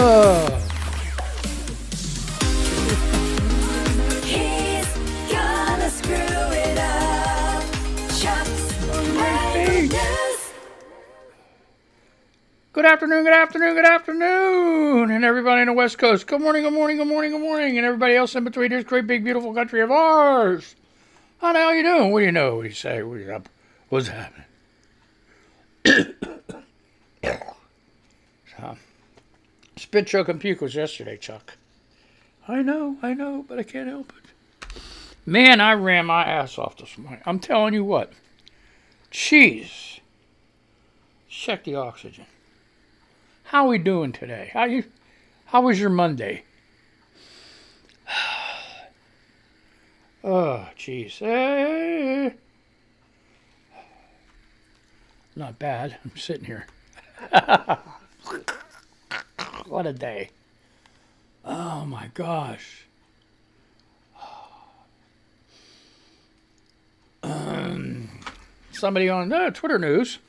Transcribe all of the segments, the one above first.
He's gonna screw it up. Chuck's News. Good afternoon, and everybody on the West Coast. Good morning, and everybody else in between this great, big, beautiful country of ours. How the hell you doing? What do you know? What do you say? What do you up? What's happening? Spit, choke, and puke was yesterday, Chuck. I know, but I can't help it. Man, I ran my ass off this morning. I'm telling you what. Jeez. Check the oxygen. How we doing today? How was your Monday? Oh, jeez. Not bad. I'm sitting here. What a day. Oh my gosh. Somebody on Twitter news.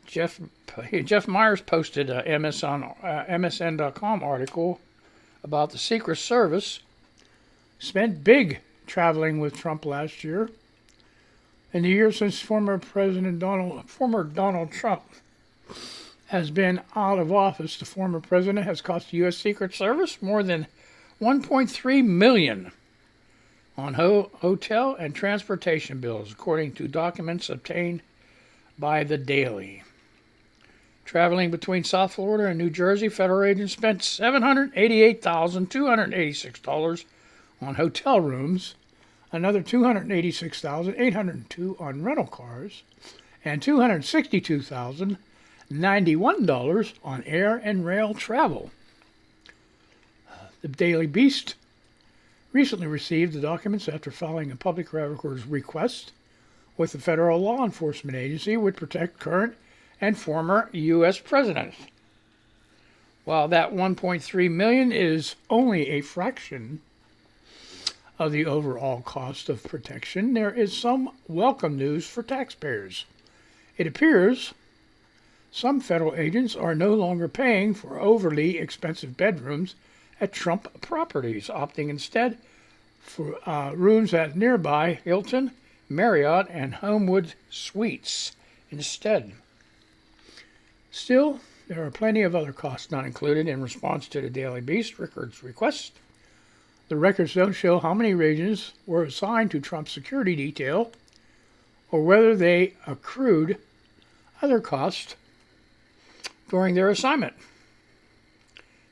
Jeff Myers posted a MSN.com article about the Secret Service spent big traveling with Trump last year. In the year since former Donald Trump has been out of office, the former president has cost the U.S. Secret Service more than $1.3 million on hotel and transportation bills, according to documents obtained by The Daily. Traveling between South Florida and New Jersey, federal agents spent $788,286 on hotel rooms, another $286,802 on rental cars, and $262,091 on air and rail travel. The Daily Beast recently received the documents after filing a public records request with the federal law enforcement agency would protect current and former U.S. presidents. While that $1.3 million is only a fraction of the overall cost of protection, there is some welcome news for taxpayers. It appears some federal agents are no longer paying for overly expensive bedrooms at Trump properties, opting instead for rooms at nearby Hilton, Marriott, and Homewood Suites instead. Still, there are plenty of other costs not included in response to the Daily Beast records request. The records don't show how many agents were assigned to Trump's security detail or whether they accrued other costs during their assignment.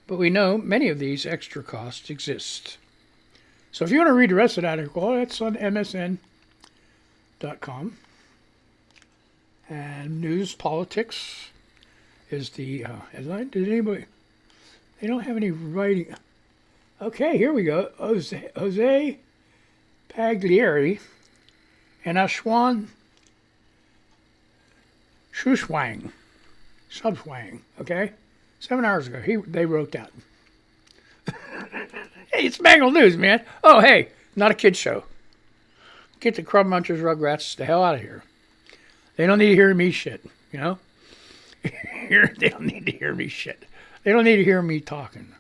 But we know many of these extra costs exist. So if you want to read the rest of that article, it's on MSN.com. And news politics is the headline. Did anybody? They don't have any writing. Okay, here we go. Jose Pagliari and Ashwan Subhwang. Okay, 7 hours ago they wrote that. Hey, it's Mangled News, man. Oh, hey, not a kid show. Get the Crumb Munchers, Rugrats the hell out of here. They don't need to hear me shit, you know? They don't need to hear me shit. They don't need to hear me talking.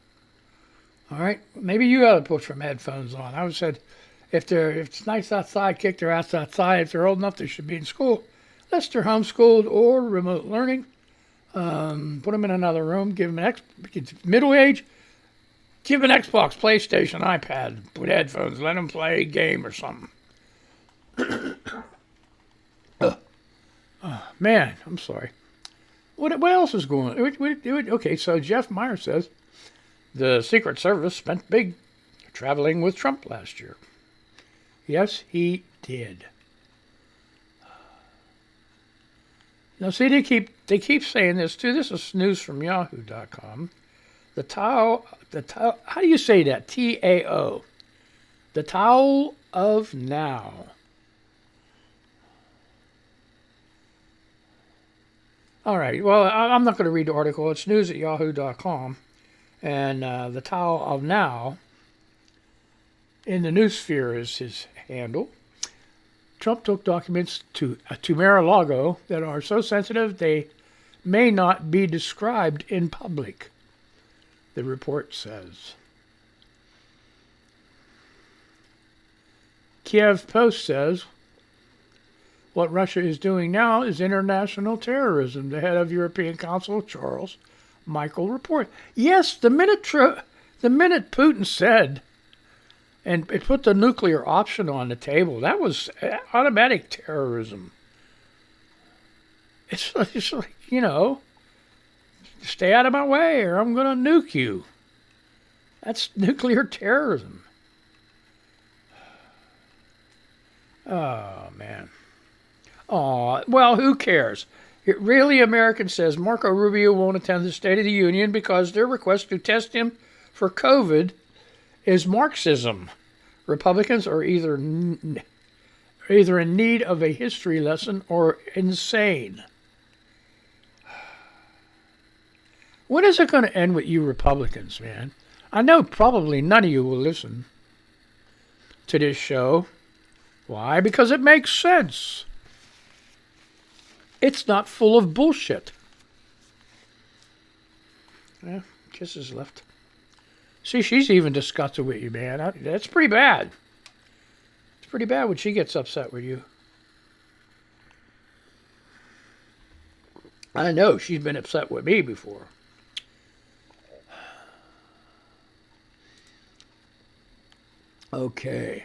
All right? Maybe you ought to put some headphones on. I would said, if it's nice outside, kick their ass outside. If they're old enough, they should be in school. Unless they're homeschooled or remote learning. Put them in another room. Give them middle age. Give them an Xbox, PlayStation, iPad with headphones. Let them play a game or something. Man, I'm sorry. What else is going on? Okay, so Jeff Myers says the Secret Service spent big traveling with Trump last year. Yes, he did. Now, see, they keep saying this too. This is news from Yahoo.com. The Tao. How do you say that? T-A-O. The Tao of Now. All right. Well, I'm not going to read the article. It's news at yahoo.com. And the Tao of Now in the newsphere is his handle. Trump took documents to Mar-a-Lago that are so sensitive they may not be described in public, the report says. Kiev Post says, what Russia is doing now is international terrorism. The head of European Council, Charles Michael, report. Yes, the minute Putin said, and it put the nuclear option on the table, that was automatic terrorism. It's like, stay out of my way or I'm going to nuke you. That's nuclear terrorism. Oh, man. Oh, well, who cares? It really, American says Marco Rubio won't attend the State of the Union because their request to test him for COVID is Marxism. Republicans are either in need of a history lesson or insane. When is it going to end with you Republicans, man? I know probably none of you will listen to this show. Why? Because it makes sense. It's not full of bullshit. Yeah, kisses left. See, she's even disgusted with you, man. That's pretty bad. It's pretty bad when she gets upset with you. I know she's been upset with me before. Okay.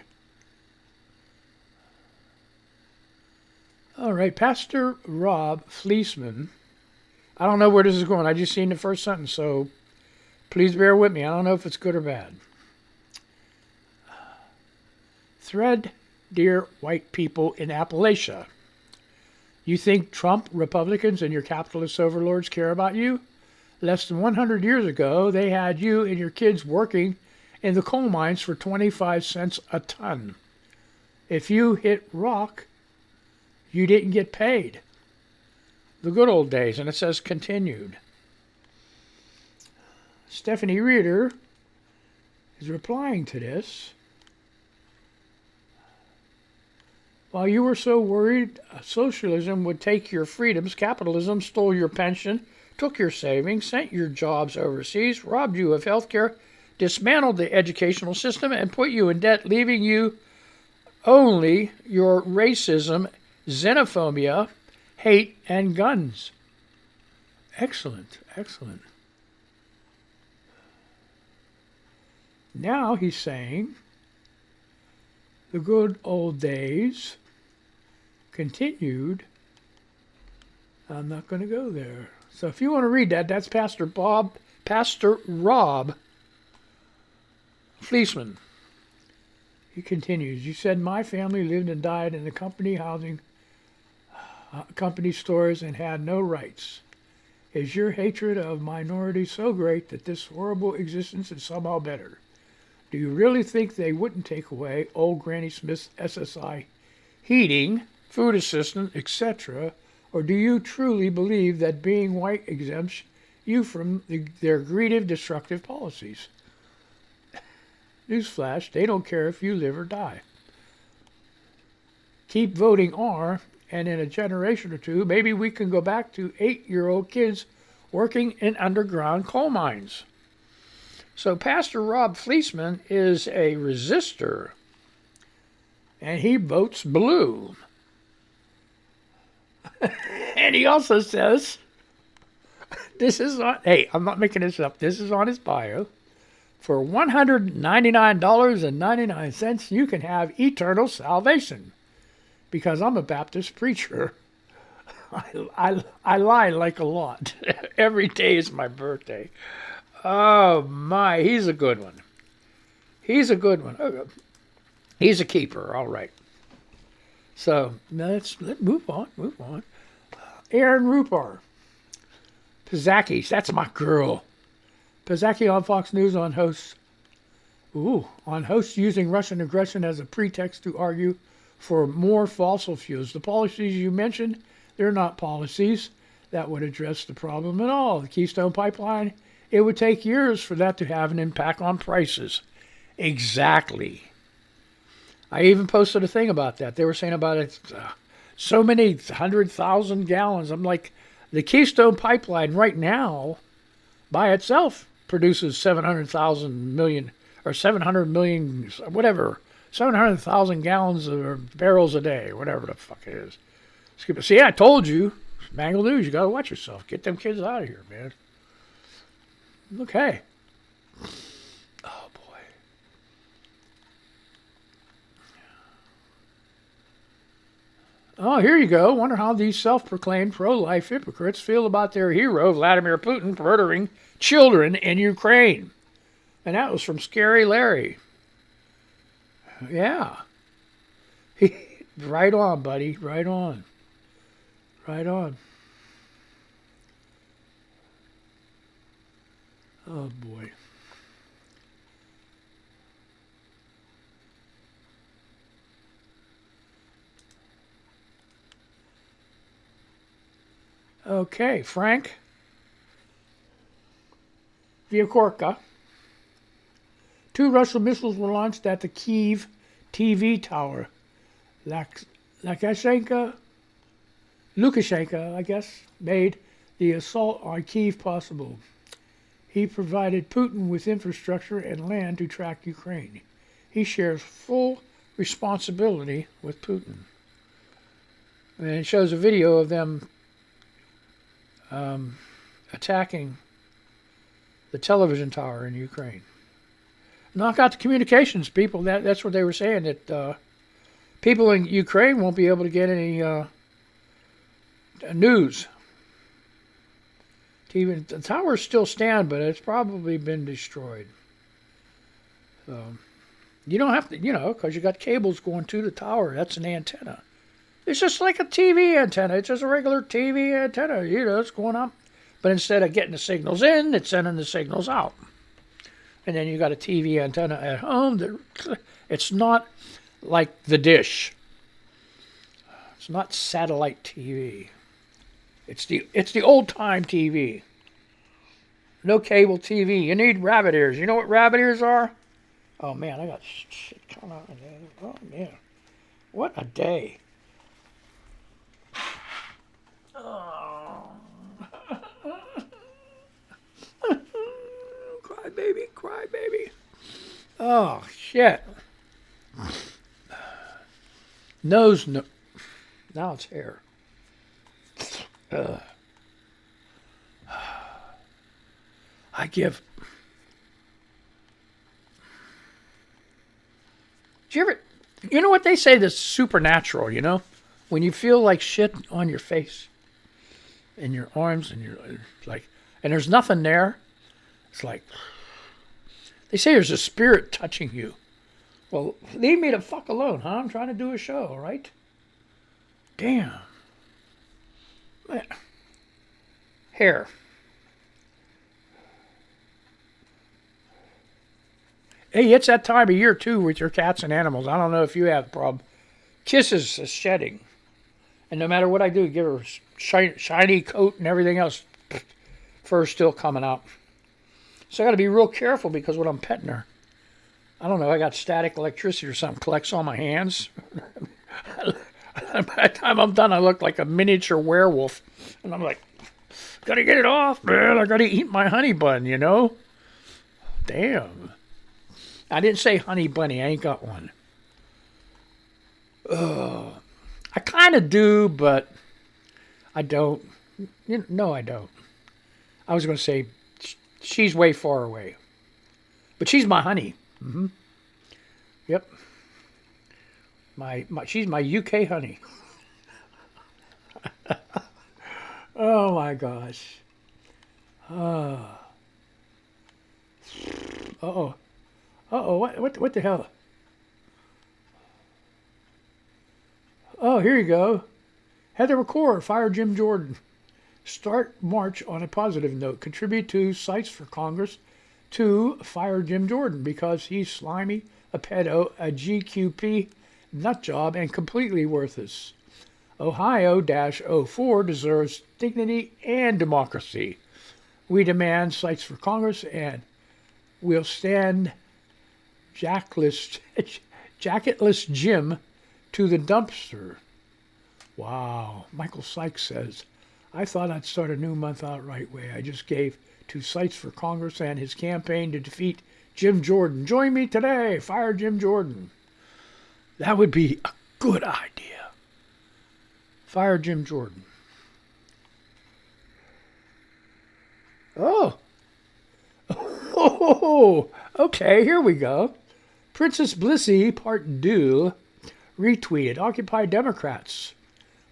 All right, Pastor Rob Fleeceman. I don't know where this is going. I just seen the first sentence, so please bear with me. I don't know if it's good or bad. Thread, dear white people in Appalachia. You think Trump, Republicans, and your capitalist overlords care about you? Less than 100 years ago, they had you and your kids working in the coal mines for 25 cents a ton. If you hit rock, you didn't get paid. The good old days, and it says continued. Stephanie Reeder is replying to this. While you were so worried socialism would take your freedoms, capitalism stole your pension, took your savings, sent your jobs overseas, robbed you of health care, dismantled the educational system, and put you in debt, leaving you only your racism, xenophobia, hate, and guns. Excellent, excellent. Now he's saying the good old days continued. I'm not going to go there. So if you want to read that, that's Pastor Rob Fleeceman. He continues, you said my family lived and died in the company housing, company stores and had no rights. Is your hatred of minorities so great that this horrible existence is somehow better? Do you really think they wouldn't take away old Granny Smith's SSI heating, food assistance, etc., or do you truly believe that being white exempts you from their greedy, destructive policies? Newsflash, they don't care if you live or die. Keep voting R, and in a generation or two, maybe we can go back to 8-year-old kids working in underground coal mines. So Pastor Rob Fleeceman is a resistor, and he votes blue. And he also says, this is on, hey, I'm not making this up, this is on his bio. For $199.99, you can have eternal salvation. Because I'm a Baptist preacher, I lie like a lot. Every day is my birthday. Oh my, he's a good one. He's a good one. He's a keeper, all right. So let's move on. Aaron Rupar. Pizakis, that's my girl. Pizaki on Fox News on hosts using Russian aggression as a pretext to argue for more fossil fuels. The policies you mentioned, they're not policies that would address the problem at all. The Keystone Pipeline, it would take years for that to have an impact on prices. Exactly. I even posted a thing about that. They were saying about it, so many 100,000 gallons. I'm like, The Keystone Pipeline right now, by itself, produces 700,000 million or 700 million, whatever, 700,000 gallons or barrels a day, whatever the fuck it is. See, I told you, Mangled News, you gotta watch yourself. Get them kids out of here, man. Okay. Oh boy. Oh, here you go. Wonder how these self-proclaimed pro-life hypocrites feel about their hero, Vladimir Putin, murdering children in Ukraine. And that was from Scary Larry. Yeah. Right on, buddy. Right on. Right on. Oh, boy. Okay, Frank Vyakorka. 2 Russian missiles were launched at the Kyiv TV tower. Lukashenko, I guess, made the assault on Kyiv possible. He provided Putin with infrastructure and land to track Ukraine. He shares full responsibility with Putin. And it shows a video of them attacking the television tower in Ukraine. Knock out the communications, people. That's what they were saying, that people in Ukraine won't be able to get any news. The towers still stand, but it's probably been destroyed. So you don't have to, because you got cables going to the tower. That's an antenna. It's just like a TV antenna. It's just a regular TV antenna. It's going up. But instead of getting the signals in, it's sending the signals out. And then you got a TV antenna at home. It's not like the dish. It's not satellite TV. It's the old time TV. No cable TV. You need rabbit ears. You know what rabbit ears are? Oh man, I got shit coming out. Oh man, what a day. Oh. Cry baby. Oh shit. Nose no. Now it's hair. I give. Do you ever? You know what they say? That's supernatural. When you feel like shit on your face, and your arms, and and there's nothing there. It's like they say there's a spirit touching you. Well, leave me the fuck alone, huh? I'm trying to do a show, right? Damn. Man. Hair. Hey, it's that time of year, too, with your cats and animals. I don't know if you have a problem. Kisses is shedding. And no matter what I do, give her a shiny coat and everything else, fur's still coming out. So I got to be real careful because when I'm petting her, I don't know, I got static electricity or something collects on my hands. By the time I'm done, I look like a miniature werewolf. And I'm like, gotta get it off, man. I gotta eat my honey bun, Damn. I didn't say honey bunny. I ain't got one. I kind of do, but I don't. No, I don't. I was going to say she's way far away. But she's my honey. Mm-hmm. Yep. She's my UK honey. Oh my gosh. Uh-oh. What the hell? Oh, here you go. Heather McCord, fire Jim Jordan. Start March on a positive note. Contribute to Sites for Congress to fire Jim Jordan because he's slimy, a pedo, a GQP nutjob, and completely worthless. Ohio-04 deserves dignity and democracy. We demand Sites for Congress and we'll stand jacketless Jim to the dumpster. Wow. Michael Sykes says, I thought I'd start a new month out right way. I just gave 2 sites for Congress and his campaign to defeat Jim Jordan. Join me today. Fire Jim Jordan. That would be a good idea. Fire Jim Jordan. Oh. Oh, okay, here we go. Princess Blissy, Part 2, retweeted. Occupy Democrats.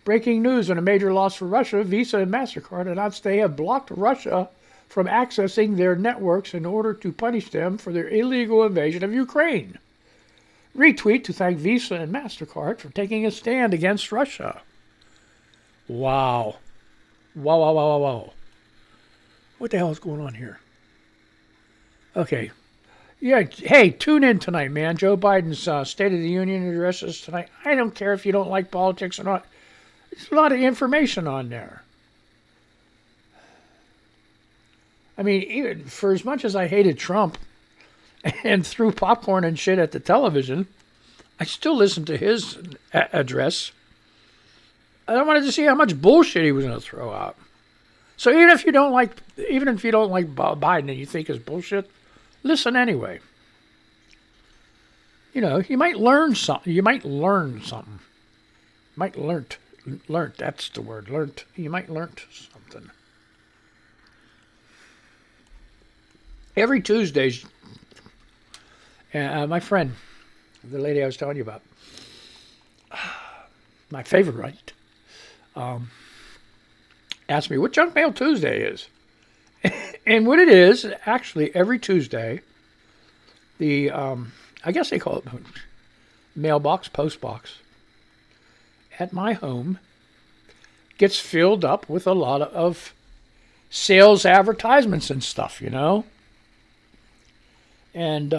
Breaking news on a major loss for Russia. Visa and MasterCard announced they have blocked Russia from accessing their networks in order to punish them for their illegal invasion of Ukraine. Retweet to thank Visa and MasterCard for taking a stand against Russia. Wow. Wow, wow, wow, wow, wow. What the hell is going on here? Okay. Yeah, hey, tune in tonight, man. Joe Biden's State of the Union address is tonight. I don't care if you don't like politics or not. There's a lot of information on there. I mean, even for as much as I hated Trump and threw popcorn and shit at the television, I still listened to his address. I wanted to see how much bullshit he was going to throw out. So even if you don't like Biden and you think it's bullshit, listen anyway. You know, you might learn something. You might learn something. Learnt, that's the word. Learnt. You might learnt something. Every Tuesday, my friend, the lady I was telling you about, my favorite, asked me what Junk Mail Tuesday is. And what it is, actually, every Tuesday, the, I guess they call it mailbox, postbox, at my home gets filled up with a lot of sales advertisements and stuff, you know? And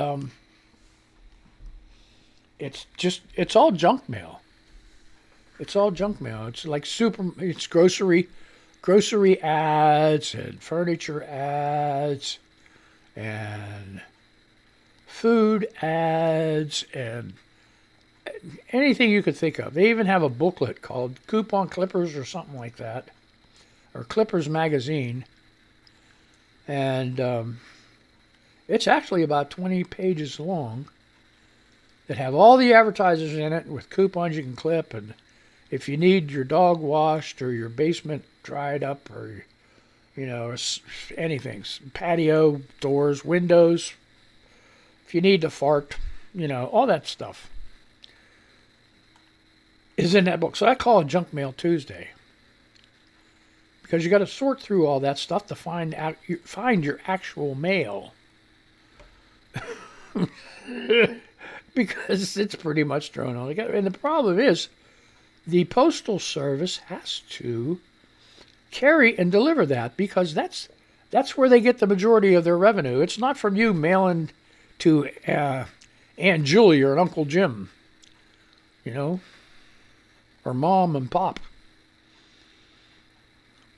it's all junk mail. It's all junk mail. It's like it's grocery ads and furniture ads and food ads and anything you could think of. They even have a booklet called Coupon Clippers or something like that, or Clippers Magazine. And it's actually about 20 pages long that have all the advertisers in it with coupons you can clip. And if you need your dog washed or your basement dried up or, you know, anything, patio, doors, windows, if you need to fart, you know, all that stuff is in that book. So I call it Junk Mail Tuesday, because you got to sort through all that stuff to find your actual mail. Because it's pretty much thrown all together. And the problem is, the Postal Service has to carry and deliver that, because that's where they get the majority of their revenue. It's not from you mailing to Aunt Julie or Uncle Jim, you know, or Mom and Pop.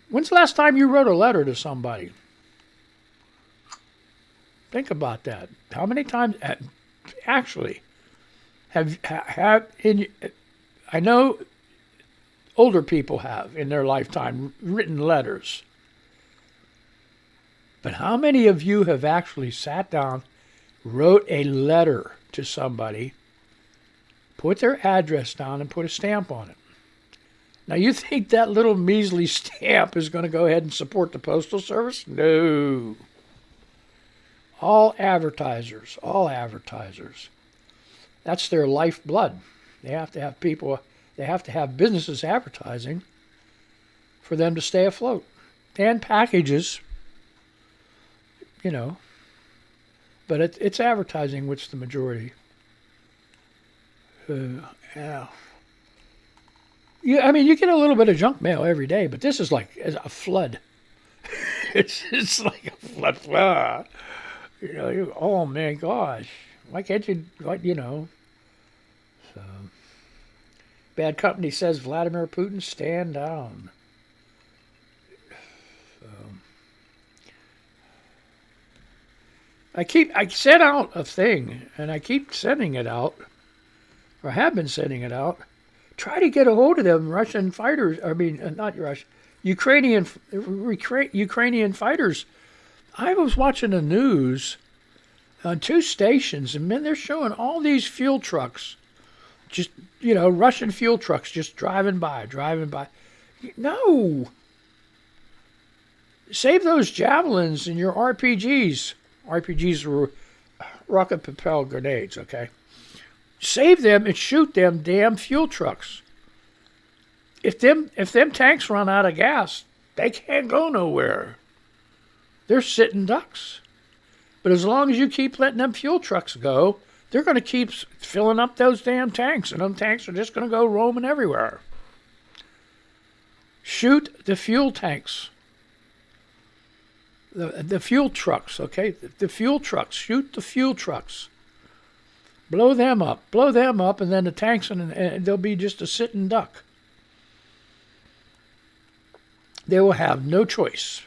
When's the last time you wrote a letter to somebody? Think about that. How many times actually have in? I know older people have in their lifetime written letters. But how many of you have actually sat down, wrote a letter to somebody, put their address down, and put a stamp on it? Now, you think that little measly stamp is going to go ahead and support the Postal Service? No. All advertisers. That's their lifeblood. They have to have people, they have to have businesses advertising for them to stay afloat. And packages, you know. But it's advertising which is the majority. Yeah. I mean, you get a little bit of junk mail every day, but this is like a flood. it's like a flood. You know, oh my gosh, why can't you, you know? So, Bad Company says Vladimir Putin, stand down. So, I sent out a thing, and I keep sending it out, or have been sending it out. Try to get a hold of them Russian fighters. I mean, not Russian, Ukrainian fighters. I was watching the news on two stations, and man, they're showing all these fuel trucks, just Russian fuel trucks just driving by. No, save those javelins in your RPGs. RPGs were rocket propelled grenades. Okay, save them and shoot them damn fuel trucks. If them tanks run out of gas, they can't go nowhere. They're sitting ducks. But as long as you keep letting them fuel trucks go, they're going to keep filling up those damn tanks, and them tanks are just going to go roaming everywhere. Shoot the fuel tanks. The fuel trucks, okay? The fuel trucks. Shoot the fuel trucks. Blow them up, and then the tanks, and they'll be just a sitting duck. They will have no choice.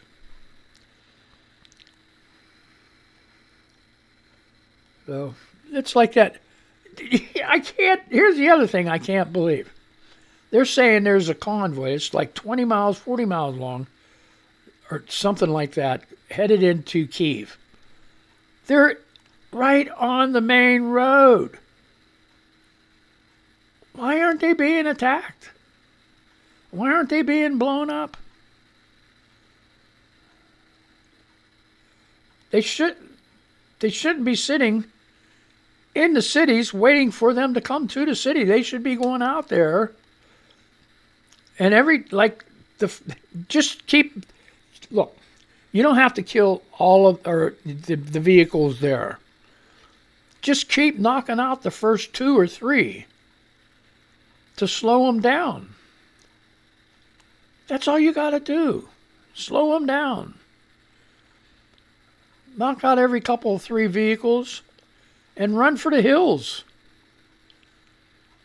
So it's like that. I can't. Here's the other thing I can't believe. They're saying there's a convoy. It's like 20 miles, 40 miles long, or something like that, headed into Kyiv. They're right on the main road. Why aren't they being attacked? Why aren't they being blown up? They shouldn't be sitting in the cities waiting for them to come to the city. They should be going out there and look, you don't have to kill all of the vehicles there. Just keep knocking out the first 2 or 3 to slow them down. That's all you got to do. Slow them down. Knock out every couple of 3 vehicles and run for the hills.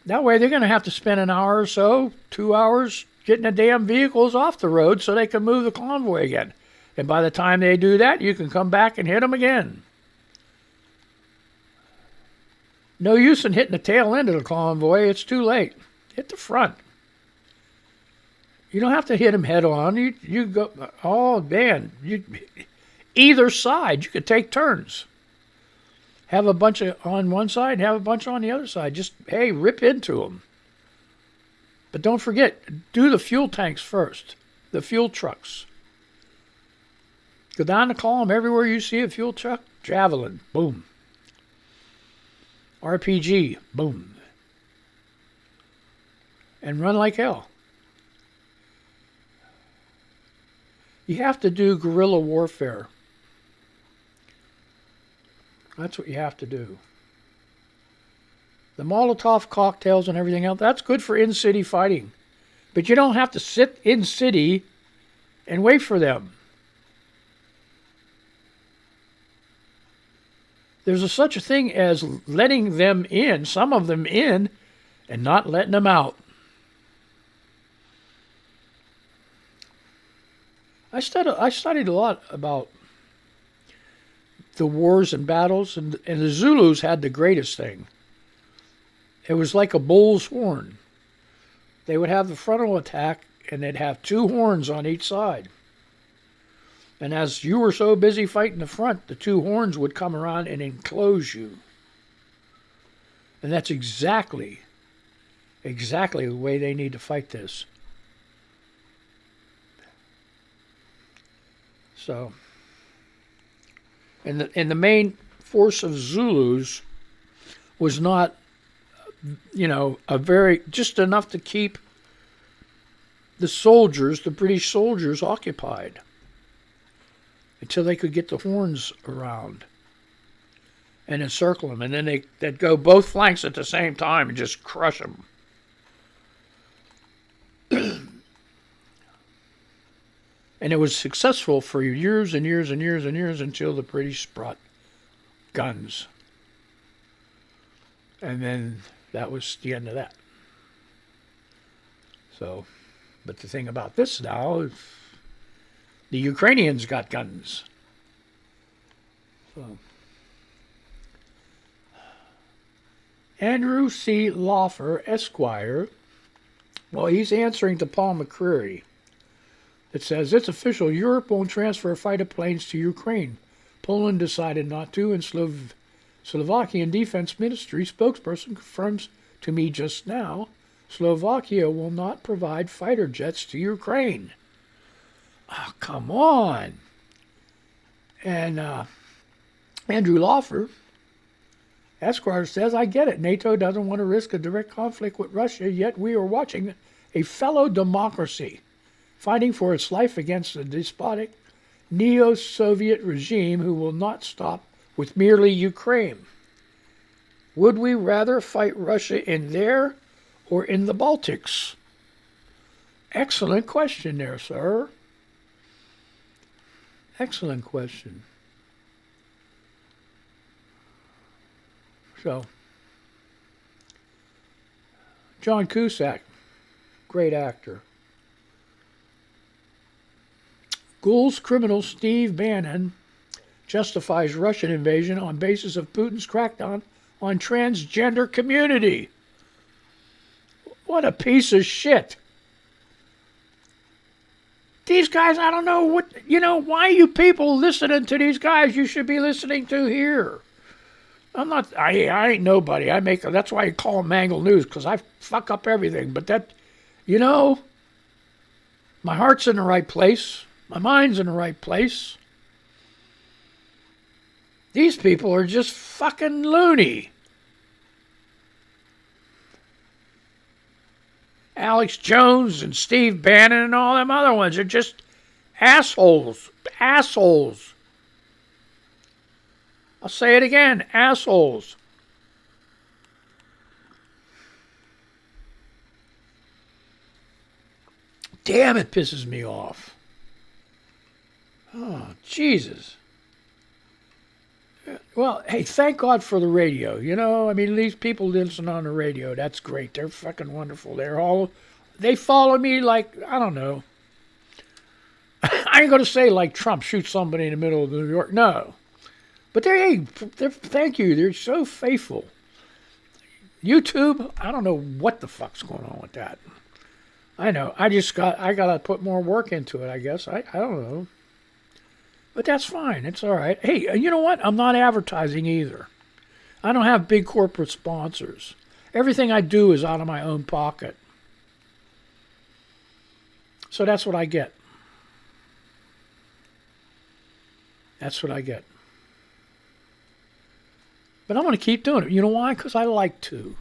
That way they're going to have to spend an hour or so, 2 hours, getting the damn vehicles off the road so they can move the convoy again. And by the time they do that, you can come back and hit them again. No use in hitting the tail end of the convoy. It's too late. Hit the front. You don't have to hit them head on. You go, oh man, either side, you could take turns. Have a bunch on one side and have a bunch on the other side. Just, hey, rip into them. But don't forget, do the fuel tanks first. The fuel trucks. Go down the column. Everywhere you see a fuel truck, javelin, boom. RPG, boom. And run like hell. You have to do guerrilla warfare. That's what you have to do. The Molotov cocktails and everything else, that's good for in-city fighting. But you don't have to sit in-city and wait for them. There's such a thing as letting them in, some of them in, and not letting them out. I studied a lot about the wars and battles, and the Zulus had the greatest thing. It was like a bull's horn. They would have the frontal attack, and they'd have 2 horns on each side. And as you were so busy fighting the front, the 2 horns would come around and enclose you. And that's exactly the way they need to fight this. So, and the main force of Zulus was not, just enough to keep the British soldiers occupied until they could get the horns around and encircle them. And then they'd go both flanks at the same time and just crush them. And it was successful for years and years and years and years until the British brought guns. And then that was the end of that. So, but the thing about this now is the Ukrainians got guns. So, Andrew C. Lawfer, Esquire, well, he's answering to Paul McCreary. It says, it's official. Europe won't transfer fighter planes to Ukraine. Poland decided not to, and Slovakian Defense Ministry spokesperson confirms to me just now Slovakia will not provide fighter jets to Ukraine. Oh, come on. And Andrew Lawfer, Esquire, says, I get it. NATO doesn't want to risk a direct conflict with Russia, yet we are watching a fellow democracy fighting for its life against a despotic neo-Soviet regime who will not stop with merely Ukraine. Would we rather fight Russia in there or in the Baltics? Excellent question there, sir. Excellent question. So, John Cusack, great actor. Ghouls criminal Steve Bannon justifies Russian invasion on basis of Putin's crackdown on transgender community. What a piece of shit. These guys, I don't know what, why you people listening to these guys you should be listening to here? I ain't nobody. That's why I call them Mangled News, because I fuck up everything. But my heart's in the right place. My mind's in the right place. These people are just fucking loony. Alex Jones and Steve Bannon and all them other ones are just assholes. Assholes. I'll say it again. Assholes. Damn, it pisses me off. Oh, Jesus. Well, hey, thank God for the radio. These people listen on the radio. That's great. They're fucking wonderful. They follow me like, I don't know. I ain't going to say like Trump shoots somebody in the middle of New York. No. But they're thank you. They're so faithful. YouTube, I don't know what the fuck's going on with that. I know. I got to put more work into it, I guess. I don't know. But that's fine. It's all right. Hey, you know what? I'm not advertising either. I don't have big corporate sponsors. Everything I do is out of my own pocket. So that's what I get. That's what I get. But I'm going to keep doing it. You know why? Because I like to.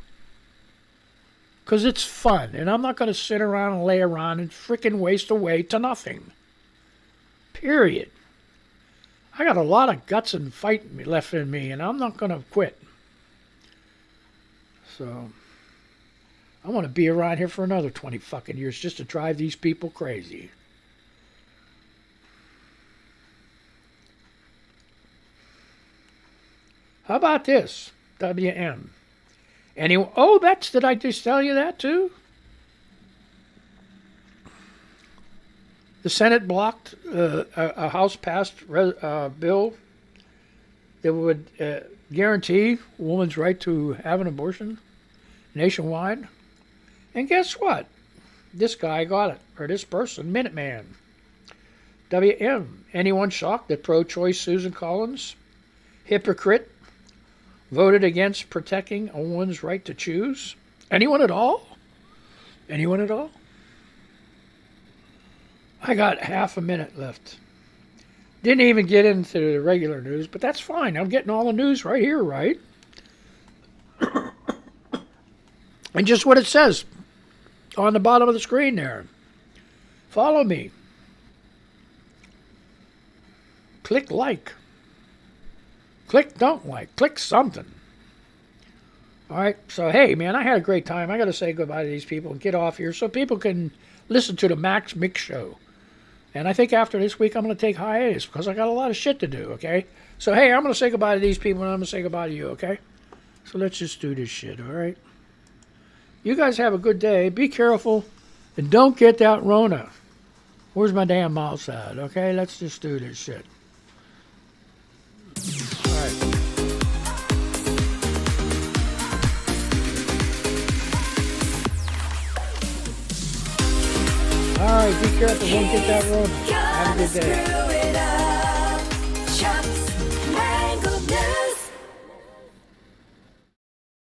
Because it's fun. And I'm not going to sit around and lay around and freaking waste away to nothing. Period. I got a lot of guts and fight left in me, and I'm not going to quit. So, I want to be around here for another 20 fucking years just to drive these people crazy. How about this? WM. Anyway, did I just tell you that too? The Senate blocked a House-passed bill that would guarantee a woman's right to have an abortion nationwide. And guess what? This guy got it, or this person, Minuteman. WM. Anyone shocked that pro-choice Susan Collins, hypocrite, voted against protecting a woman's right to choose? Anyone at all? Anyone at all? I got half a minute left. Didn't even get into the regular news, but that's fine. I'm getting all the news right here, right? And just what it says on the bottom of the screen there. Follow me. Click like. Click don't like. Click something. All right. So, hey, man, I had a great time. I got to say goodbye to these people and get off here so people can listen to the Max Mix Show. And I think after this week, I'm going to take hiatus because I got a lot of shit to do, okay? So, hey, I'm going to say goodbye to these people and I'm going to say goodbye to you, okay? So let's just do this shit, all right? You guys have a good day. Be careful. And don't get that Rona. Where's my damn mouse at, okay? Let's just do this shit. All right. All right. right, be careful. Don't get that Rona. Have a good Gonna day. screw it up. Chuck's